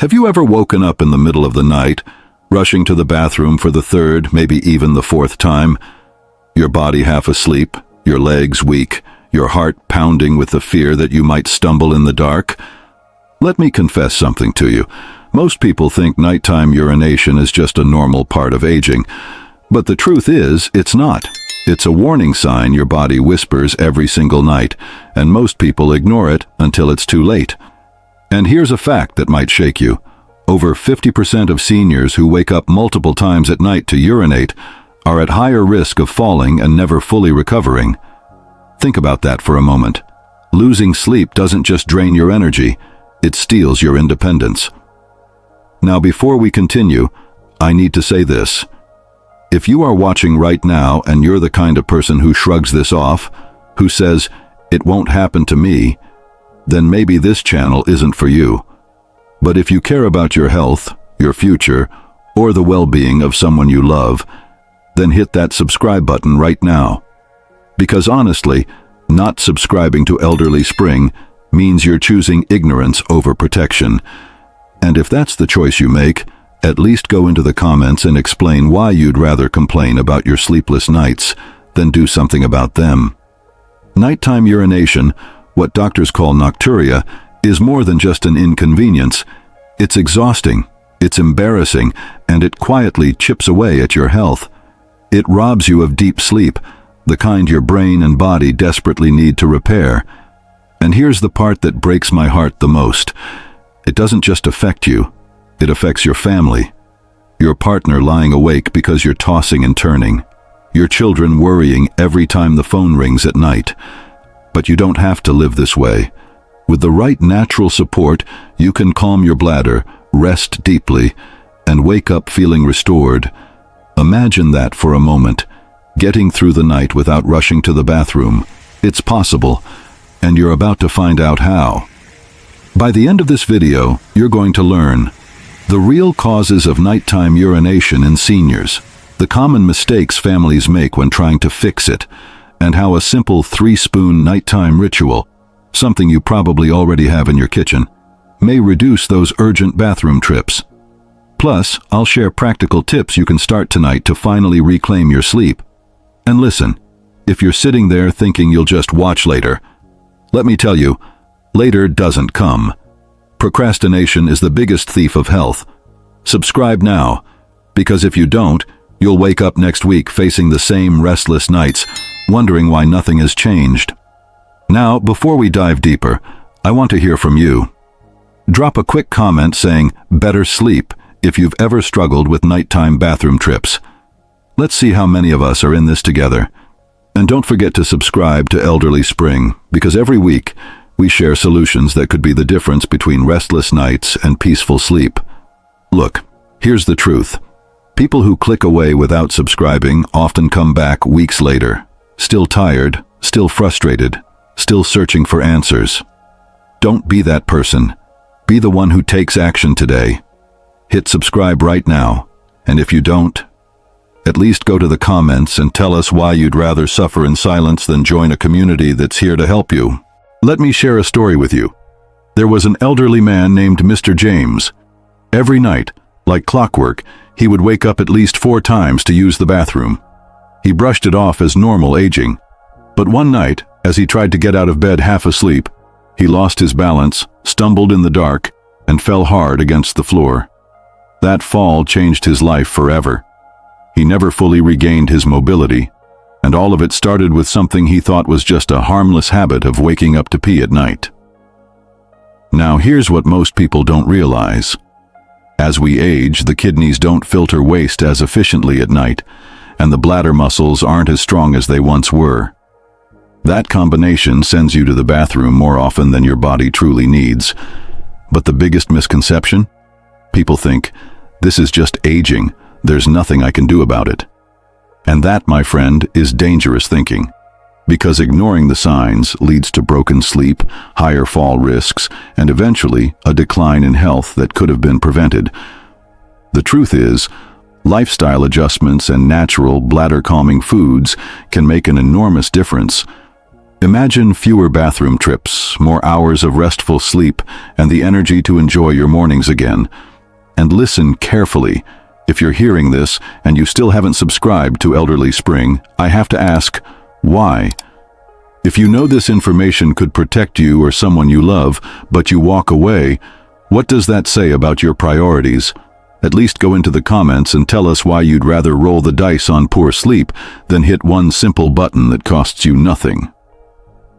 Have you ever woken up in the middle of the night, rushing to the bathroom for the third, maybe even the fourth time? Your body half asleep, your legs weak, your heart pounding with the fear that you might stumble in the dark? Let me confess something to you. Most people think nighttime urination is just a normal part of aging. But the truth is, it's not. It's a warning sign your body whispers every single night, and most people ignore it until it's too late. And here's a fact that might shake you. Over 50% of seniors who wake up multiple times at night to urinate are at higher risk of falling and never fully recovering. Think about that for a moment. Losing sleep doesn't just drain your energy, it steals your independence. Now, before we continue, I need to say this. If you are watching right now and you're the kind of person who shrugs this off, who says, "It won't happen to me," then maybe this channel isn't for you. But if you care about your health, your future, or the well-being of someone you love, then hit that subscribe button right now. Because honestly, not subscribing to Elderly Spring means you're choosing ignorance over protection. And if that's the choice you make, at least go into the comments and explain why you'd rather complain about your sleepless nights than do something about them. Nighttime urination, what doctors call nocturia, is more than just an inconvenience. It's exhausting, it's embarrassing, and it quietly chips away at your health. It robs you of deep sleep, the kind your brain and body desperately need to repair. And here's the part that breaks my heart the most. It doesn't just affect you, it affects your family. Your partner lying awake because you're tossing and turning. Your children worrying every time the phone rings at night. But you don't have to live this way. With the right natural support, you can calm your bladder, rest deeply, and wake up feeling restored. Imagine that for a moment. Getting through the night without rushing to the bathroom. It's possible, and you're about to find out how. By the end of this video, you're going to learn the real causes of nighttime urination in seniors, the common mistakes families make when trying to fix it, and how a simple 3-spoon nighttime ritual, something you probably already have in your kitchen, may reduce those urgent bathroom trips. Plus, I'll share practical tips you can start tonight to finally reclaim your sleep. And listen, if you're sitting there thinking you'll just watch later, let me tell you, later doesn't come. Procrastination is the biggest thief of health. Subscribe now, because if you don't, you'll wake up next week facing the same restless nights, wondering why nothing has changed. Now, before we dive deeper, I want to hear from you. Drop a quick comment saying, "Better sleep," if you've ever struggled with nighttime bathroom trips. Let's see how many of us are in this together. And don't forget to subscribe to Elderly Spring, because every week we share solutions that could be the difference between restless nights and peaceful sleep. Look, here's the truth. People who click away without subscribing often come back weeks later, still tired, still frustrated, still searching for answers. Don't be that person. Be the one who takes action today. Hit subscribe right now, and if you don't, at least go to the comments and tell us why you'd rather suffer in silence than join a community that's here to help you. Let me share a story with you. There was an elderly man named Mr. James. Every night, like clockwork, he would wake up at least 4 times to use the bathroom. He brushed it off as normal aging. But one night, as he tried to get out of bed half asleep, he lost his balance, stumbled in the dark, and fell hard against the floor. That fall changed his life forever. He never fully regained his mobility, and all of it started with something he thought was just a harmless habit of waking up to pee at night. Now here's what most people don't realize. As we age, the kidneys don't filter waste as efficiently at night, and the bladder muscles aren't as strong as they once were. That combination sends you to the bathroom more often than your body truly needs. But the biggest misconception? People think, this is just aging, there's nothing I can do about it. And that, my friend, is dangerous thinking. Because ignoring the signs leads to broken sleep, higher fall risks, and eventually a decline in health that could have been prevented. The truth is, lifestyle adjustments and natural bladder-calming foods can make an enormous difference. Imagine fewer bathroom trips, more hours of restful sleep, and the energy to enjoy your mornings again. And listen carefully. If you're hearing this and you still haven't subscribed to Elderly Spring, I have to ask, why? If you know this information could protect you or someone you love, but you walk away, what does that say about your priorities? At least go into the comments and tell us why you'd rather roll the dice on poor sleep than hit one simple button that costs you nothing.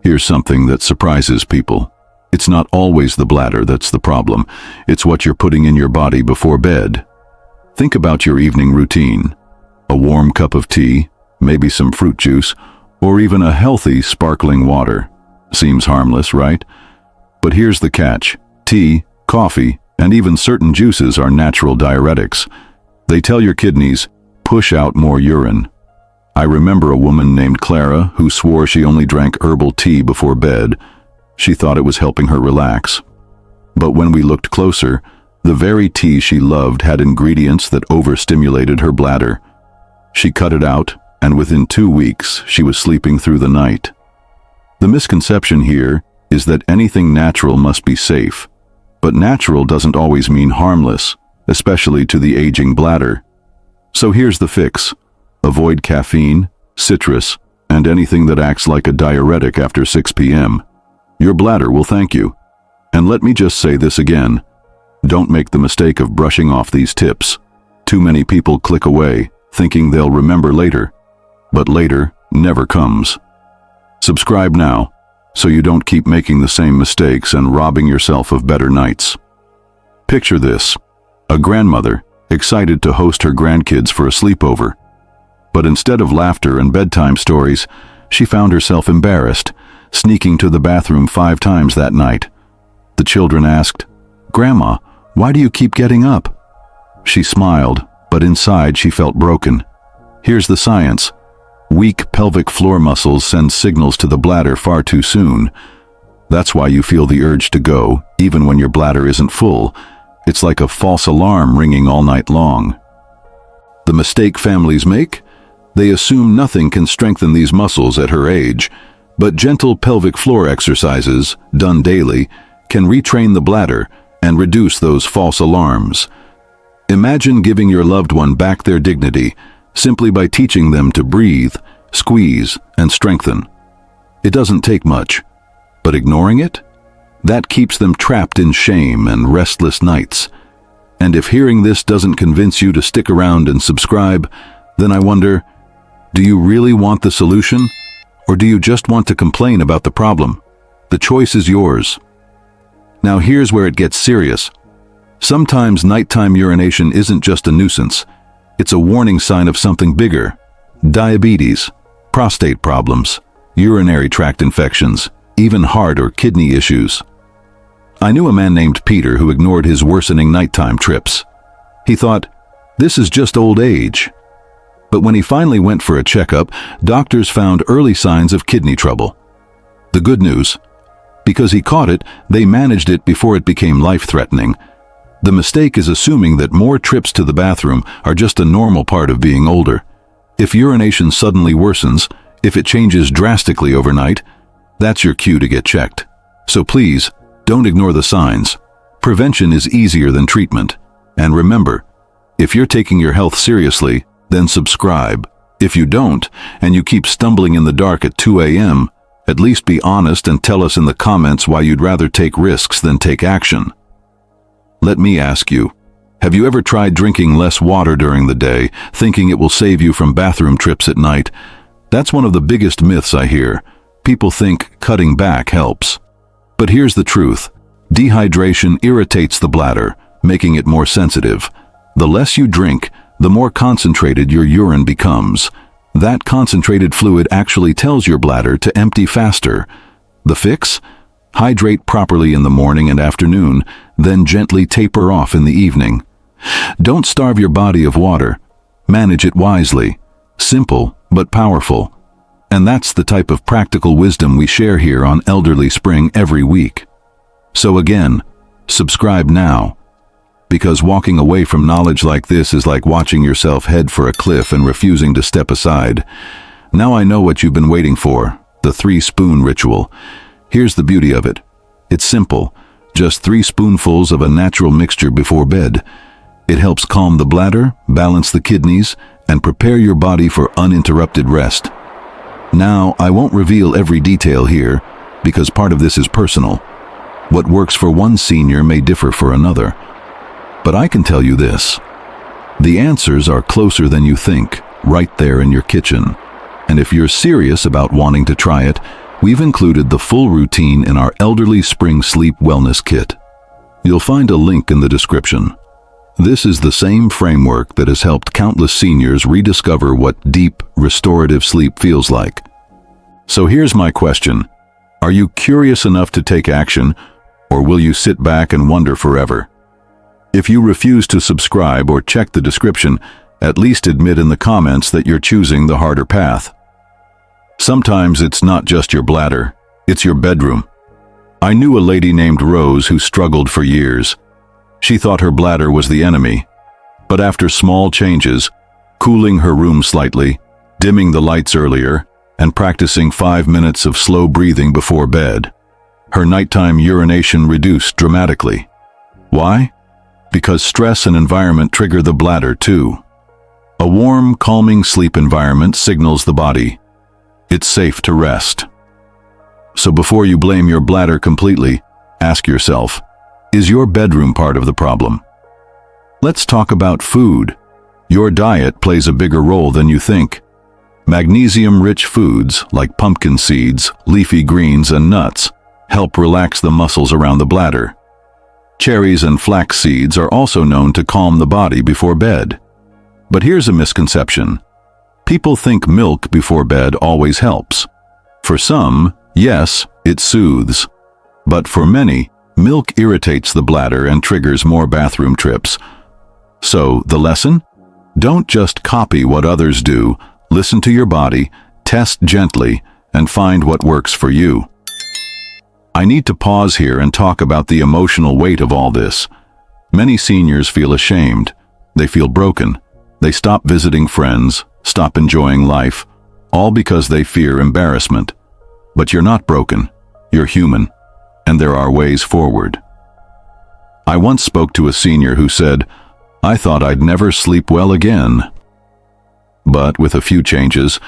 Here's something that surprises people. It's not always the bladder that's the problem. It's what you're putting in your body before bed. Think about your evening routine. A warm cup of tea, maybe some fruit juice, or even a healthy, sparkling water. Seems harmless, right? But here's the catch. Tea, coffee, and even certain juices are natural diuretics. They tell your kidneys, push out more urine. I remember a woman named Clara who swore she only drank herbal tea before bed. She thought it was helping her relax. But when we looked closer, the very tea she loved had ingredients that overstimulated her bladder. She cut it out, and within 2 weeks, she was sleeping through the night. The misconception here is that anything natural must be safe. But natural doesn't always mean harmless, especially to the aging bladder. So here's the fix. Avoid caffeine, citrus, and anything that acts like a diuretic after 6 p.m. Your bladder will thank you. And let me just say this again. Don't make the mistake of brushing off these tips. Too many people click away, thinking they'll remember later. But later never comes. Subscribe now, so you don't keep making the same mistakes and robbing yourself of better nights. Picture this. A grandmother, excited to host her grandkids for a sleepover. But instead of laughter and bedtime stories, she found herself embarrassed, sneaking to the bathroom 5 times that night. The children asked, "Grandma, why do you keep getting up?" She smiled, but inside she felt broken. Here's the science. Weak pelvic floor muscles send signals to the bladder far too soon. That's why you feel the urge to go, even when your bladder isn't full. It's like a false alarm ringing all night long. The mistake families make? They assume nothing can strengthen these muscles at her age, but gentle pelvic floor exercises, done daily, can retrain the bladder and reduce those false alarms. Imagine giving your loved one back their dignity simply by teaching them to breathe, squeeze, and strengthen. It doesn't take much, but ignoring it? That keeps them trapped in shame and restless nights. And if hearing this doesn't convince you to stick around and subscribe, then I wonder, do you really want the solution? Or do you just want to complain about the problem? The choice is yours. Now here's where it gets serious. Sometimes nighttime urination isn't just a nuisance. It's a warning sign of something bigger. Diabetes, prostate problems, urinary tract infections, even heart or kidney issues. I knew a man named Peter who ignored his worsening nighttime trips. He thought, this is just old age. But when he finally went for a checkup, doctors found early signs of kidney trouble. The good news, because he caught it, they managed it before it became life-threatening. The mistake is assuming that more trips to the bathroom are just a normal part of being older. If urination suddenly worsens, if it changes drastically overnight, that's your cue to get checked. So please, don't ignore the signs. Prevention is easier than treatment. And remember, if you're taking your health seriously, then subscribe. If you don't, and you keep stumbling in the dark at 2 a.m., at least be honest and tell us in the comments why you'd rather take risks than take action. Let me ask you, have you ever tried drinking less water during the day, thinking it will save you from bathroom trips at night? That's one of the biggest myths I hear. People think cutting back helps. But here's the truth. Dehydration irritates the bladder, making it more sensitive. The less you drink, the more concentrated your urine becomes. That concentrated fluid actually tells your bladder to empty faster. The fix? Hydrate properly in the morning and afternoon, then gently taper off in the evening. Don't starve your body of water. Manage it wisely. Simple, but powerful. And that's the type of practical wisdom we share here on Elderly Spring every week. So again, subscribe now. Because walking away from knowledge like this is like watching yourself head for a cliff and refusing to step aside. Now I know what you've been waiting for. the 3-spoon ritual. Here's the beauty of it. It's simple, just 3 spoonfuls of a natural mixture before bed. It helps calm the bladder, balance the kidneys, and prepare your body for uninterrupted rest. Now, I won't reveal every detail here, because part of this is personal. What works for one senior may differ for another. But I can tell you this. The answers are closer than you think, right there in your kitchen. And if you're serious about wanting to try it, we've included the full routine in our Elderly Spring Sleep Wellness Kit. You'll find a link in the description. This is the same framework that has helped countless seniors rediscover what deep, restorative sleep feels like. So here's my question. Are you curious enough to take action, or will you sit back and wonder forever? If you refuse to subscribe or check the description, at least admit in the comments that you're choosing the harder path. Sometimes it's not just your bladder, it's your bedroom. I knew a lady named Rose who struggled for years. She thought her bladder was the enemy. But after small changes, cooling her room slightly, dimming the lights earlier, and practicing 5 minutes of slow breathing before bed, her nighttime urination reduced dramatically. Why? Because stress and environment trigger the bladder too. A warm, calming sleep environment signals the body. It's safe to rest. So before you blame your bladder completely, ask yourself, is your bedroom part of the problem? Let's talk about food. Your diet plays a bigger role than you think. Magnesium-rich foods like pumpkin seeds, leafy greens, and nuts help relax the muscles around the bladder. Cherries and flax seeds are also known to calm the body before bed. But here's a misconception. People think milk before bed always helps. For some, yes, it soothes. But for many, milk irritates the bladder and triggers more bathroom trips. So, the lesson? Don't just copy what others do. Listen to your body, test gently, and find what works for you. I need to pause here and talk about the emotional weight of all this. Many seniors feel ashamed. They feel broken. They stop visiting friends, stop enjoying life, all because they fear embarrassment. But you're not broken. You're human. And there are ways forward. I once spoke to a senior who said, "I thought I'd never sleep well again." But with a few changes,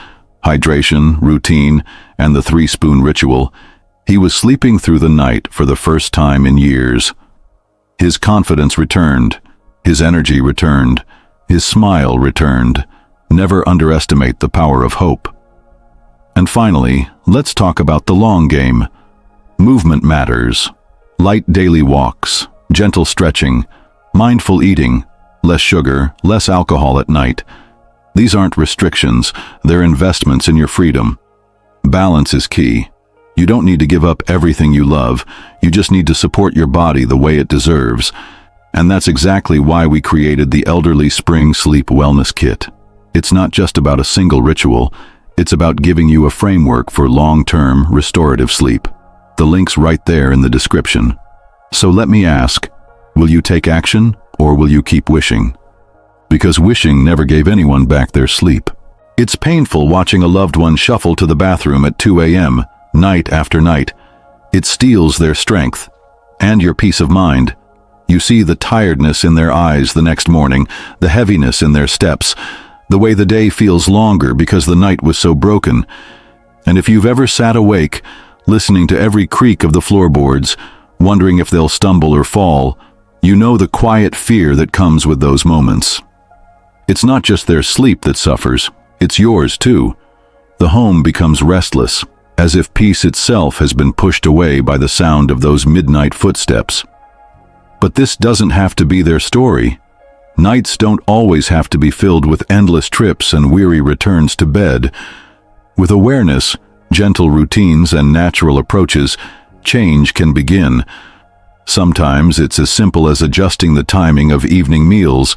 hydration, routine, and the 3-spoon ritual, he was sleeping through the night for the first time in years. His confidence returned, his energy returned, his smile returned. Never underestimate the power of hope. And finally, let's talk about the long game. Movement matters. Light daily walks, gentle stretching, mindful eating, less sugar, less alcohol at night. These aren't restrictions, they're investments in your freedom. Balance is key. You don't need to give up everything you love, you just need to support your body the way it deserves. And that's exactly why we created the Elderly Spring Sleep Wellness Kit. It's not just about a single ritual, it's about giving you a framework for long-term, restorative sleep. The link's right there in the description. So let me ask, will you take action or will you keep wishing? Because wishing never gave anyone back their sleep. It's painful watching a loved one shuffle to the bathroom at 2 a.m., night after night. It steals their strength and your peace of mind. You see the tiredness in their eyes the next morning, the heaviness in their steps, the way the day feels longer because the night was so broken. And if you've ever sat awake, listening to every creak of the floorboards, wondering if they'll stumble or fall, you know the quiet fear that comes with those moments. It's not just their sleep that suffers, it's yours too. The home becomes restless, as if peace itself has been pushed away by the sound of those midnight footsteps. But this doesn't have to be their story. Nights don't always have to be filled with endless trips and weary returns to bed. With awareness, gentle routines, and natural approaches, change can begin. Sometimes it's as simple as adjusting the timing of evening meals,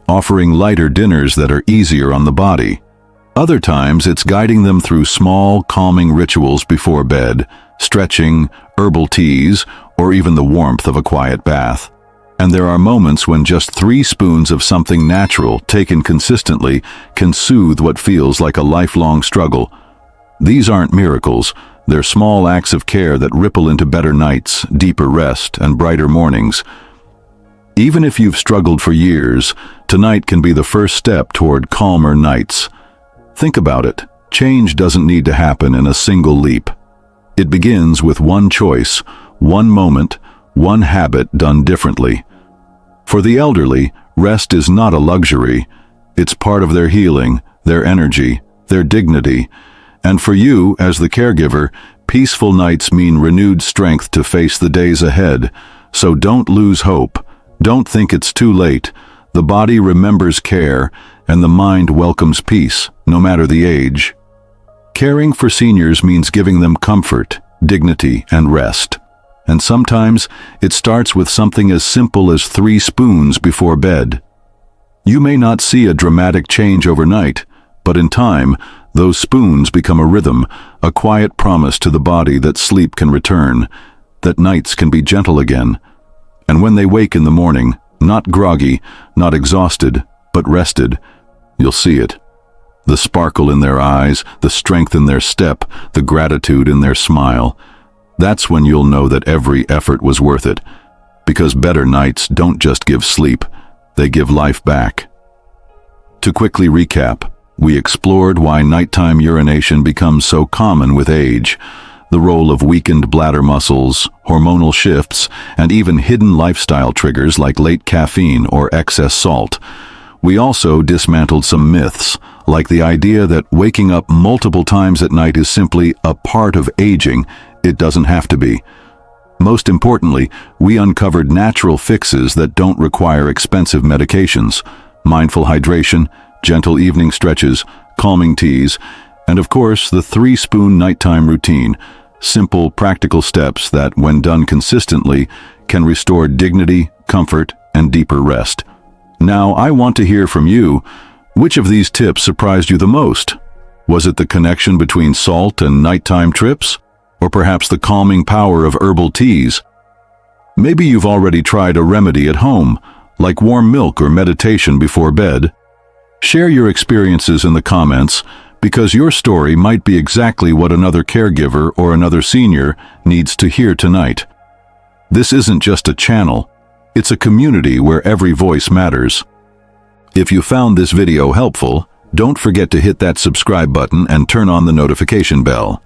offering lighter dinners that are easier on the body. Other times it's guiding them through small, calming rituals before bed, stretching, herbal teas, or even the warmth of a quiet bath. And there are moments when just 3 spoons of something natural, taken consistently, can soothe what feels like a lifelong struggle. These aren't miracles. They're small acts of care that ripple into better nights, deeper rest, and brighter mornings. Even if you've struggled for years, tonight can be the first step toward calmer nights. Think about it. Change doesn't need to happen in a single leap. It begins with one choice, one moment, one habit done differently. For the elderly, rest is not a luxury. It's part of their healing, their energy, their dignity. And for you, as the caregiver, peaceful nights mean renewed strength to face the days ahead. So don't lose hope. Don't think it's too late. The body remembers care, and the mind welcomes peace, no matter the age. Caring for seniors means giving them comfort, dignity, and rest. And sometimes it starts with something as simple as 3 spoons before bed. You may not see a dramatic change overnight, but in time, those spoons become a rhythm, a quiet promise to the body that sleep can return, that nights can be gentle again. And when they wake in the morning, not groggy, not exhausted, but rested, you'll see it. The sparkle in their eyes, the strength in their step, the gratitude in their smile. That's when you'll know that every effort was worth it. Because better nights don't just give sleep, they give life back. To quickly recap, we explored why nighttime urination becomes so common with age, the role of weakened bladder muscles, hormonal shifts, and even hidden lifestyle triggers like late caffeine or excess salt. We also dismantled some myths, like the idea that waking up multiple times at night is simply a part of aging. It doesn't have to be. Most importantly, we uncovered natural fixes that don't require expensive medications, mindful hydration, gentle evening stretches, calming teas, and of course the 3-spoon nighttime routine, simple, practical steps that, when done consistently, can restore dignity, comfort, and deeper rest. Now, I want to hear from you. Which of these tips surprised you the most? Was it the connection between salt and nighttime trips? Or perhaps the calming power of herbal teas? Maybe you've already tried a remedy at home, like warm milk or meditation before bed. Share your experiences in the comments, because your story might be exactly what another caregiver or another senior needs to hear tonight. This isn't just a channel, it's a community where every voice matters. If you found this video helpful, don't forget to hit that subscribe button and turn on the notification bell.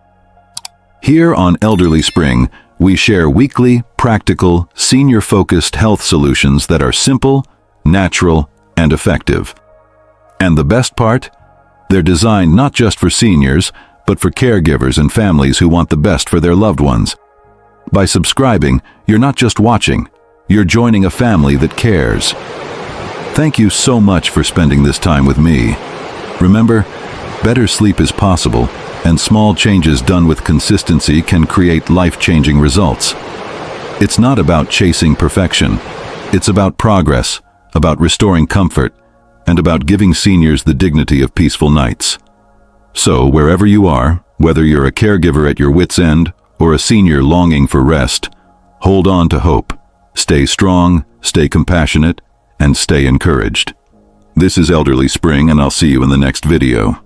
Here on Elderly Spring, we share weekly, practical, senior-focused health solutions that are simple, natural, and effective. And the best part? They're designed not just for seniors, but for caregivers and families who want the best for their loved ones. By subscribing, you're not just watching, you're joining a family that cares. Thank you so much for spending this time with me. Remember, better sleep is possible, and small changes done with consistency can create life-changing results. It's not about chasing perfection. It's about progress, about restoring comfort, and about giving seniors the dignity of peaceful nights. So, wherever you are, whether you're a caregiver at your wit's end or a senior longing for rest, hold on to hope. Stay strong, stay compassionate, and stay encouraged. This is Elderly Spring, and I'll see you in the next video.